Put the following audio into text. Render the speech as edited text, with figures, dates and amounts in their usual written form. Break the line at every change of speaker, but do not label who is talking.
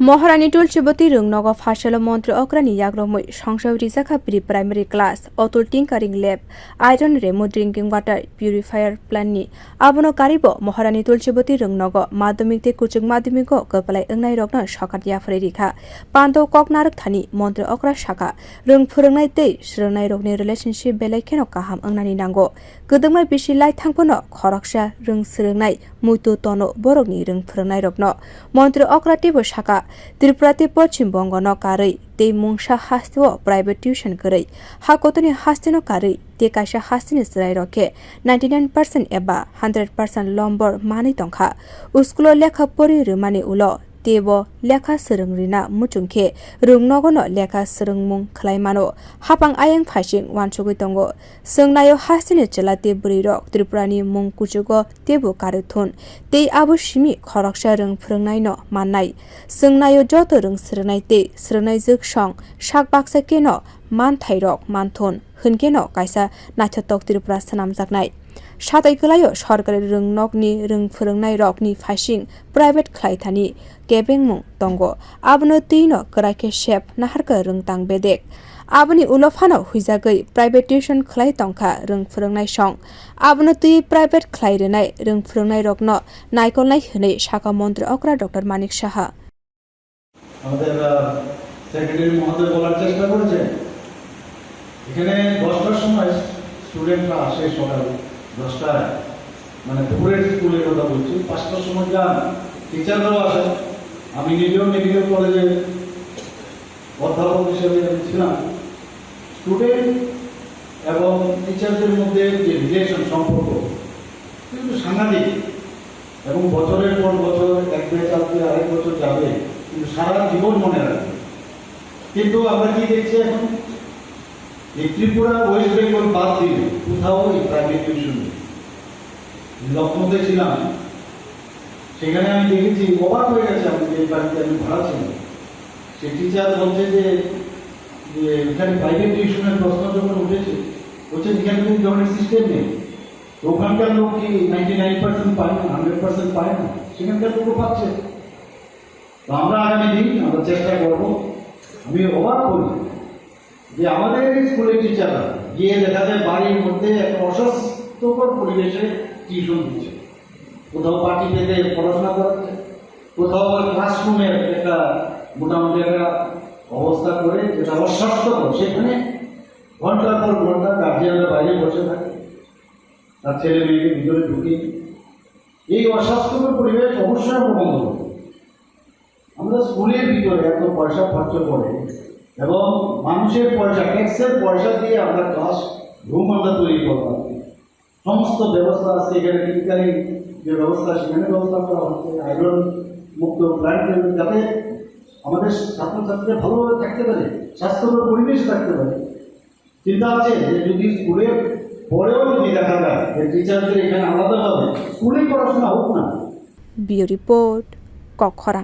maharani tulsibati Rwng nogo salo montri okra ni yagromoi songsauri sakha pri primary class otul tinkering lab iron remote drinking water purifier plant ni abono karibo maharani tulsibati Rwng nogo madhyamik te kuchuk madhyamik ko kapalai engnai rokna sakat yafre rikha pando koknarak thani montri okra sakha Rwng phurwngnai tei srwngnai rokni relationship belai kheno kaham engnani nango gudungmai bisilai thangpono khoraksa Rwng srwngnai muitu tono borokni Rwng phurwngnai rokno montri okra tebo sakha Tripurati Pachim Bongo no Kari, te mungsa haste o private tuition kari, hakotoni haste no kari, te kaisa haste ni srai roke, 99% eba 100% lombor mani tongkha, uskulo lekha pori rwmani ulo, tebo lekha srwng rina muchungkhe, Rwng nogo no lekha srwng mwng khwlaimani, hapang ayang phasing wansugui tongo, sengnayo haste ni chela te buri rok, Tripurani mwng kuchugo tebo karuthun, te abo simi khoraksa Rwng phurwngnai no mannai, sengnayo joto Rwng srwngnai te srwngnai juk song sak baksa keno man thairok manthon hwnkeno kaisa naithotok Tripura swnamjaknai satai kwlaio sorkari Rwng nokni Rwng phurwngnai rokni phasing private khlaithani kebengmung tongo abono tino kwrakhe chef nahar ka Rwng tang bedek aboni ulofano huijagoi private tuition khlai tongkha Rwng phurwngnai song abono tui private khlai renai Rwng phurwngnai rokno naikolnai hwnui sakha মন্ত্রী okra Dr.Manik saha
আমাদের secretary মহোদয় বলার চেষ্টা করেছে এখানে 10টার সময় স্টুডেন্টরা আসে সকালে 10টায় মানে দুপুরের স্কুলের কথা বলছি 5টার সময় যান টিচাররাও আসেন আমি নিজেও মেডিকেল কলেজে অধ্যাপক হিসেবে ছিলাম স্টুডেন্ট এবং টিচারদের মধ্যে যে রিলেশন সম্পর্ক কিন্তু সাংঘাতিক এবং বছরের পর বছর এক ব্যাচ আসবে আরেক বছর যাবে কিন্তু সারা জীবন মনে রাখবে কিন্তু আমরা কি দেখছি এখন এই ত্রিপুরা ওয়েস্ট বেঙ্গল বাদ দিয়ে কোথাও এই প্রাইভেট টিউশন লখনৌতে ছিলাম সেখানে আমি দেখেছি অবাক হয়ে গেছে আমি যে বাড়িতে আমি ভাড়া ছিলাম সে টিচার বলছে যে এখানে প্রাইভেট টিউশনের প্রশ্ন যখন উঠেছে বলছে এখানে কোনো ধরনের সিস্টেম নেই ওখানকার লোক কি 99% পায় না 100% পায় না সেখানকার লোকও পাচ্ছে তো আমরা আগামী দিন আমরা চেষ্টা করব আমি অবাক করি যে আমাদের স্কুলের টিচাররা গিয়ে দেখা যায় বাড়ির মধ্যে একটা অস্বাস্থ্যকর পরিবেশে টিউশন দিচ্ছে কোথাও পার্টি পেতে পড়াশোনা করাচ্ছে কোথাও ক্লাসরুমের একটা মোটামুটি একটা অবস্থা করে যেটা অস্বাস্থ্যকর সেখানে ঘন্টার পর ঘন্টা গার্জিয়ানরা বাইরে বসে থাকে তার ছেলে মেয়েকে ভিতরে ঢুকিয়ে এই অস্বাস্থ্যকর পরিবেশ অবশ্যই আমরা বন্ধ করব আমরা স্কুলের ভিতরে এত পয়সা খরচ করে এবং মানুষের পয়সা ট্যাক্সের পয়সা দিয়ে আমরা ক্লাস রুম আমরা তৈরি করলাম সমস্ত ব্যবস্থা আছে এখানে টিকারি যে ব্যবস্থা সেখানে ব্যবস্থা করা হচ্ছে আয়রন মুক্ত প্ল্যান্ট যাতে আমাদের ছাত্রছাত্রীরা ভালোভাবে থাকতে পারে স্বাস্থ্যকর পরিবেশে থাকতে পারে চিন্তা আছে যে যদি স্কুলের পরেও যদি দেখা যায় যে টিচারদের এখানে আলাদাভাবে স্কুলে পড়াশোনা হোক না
বিও রিপোর্ট কখরা।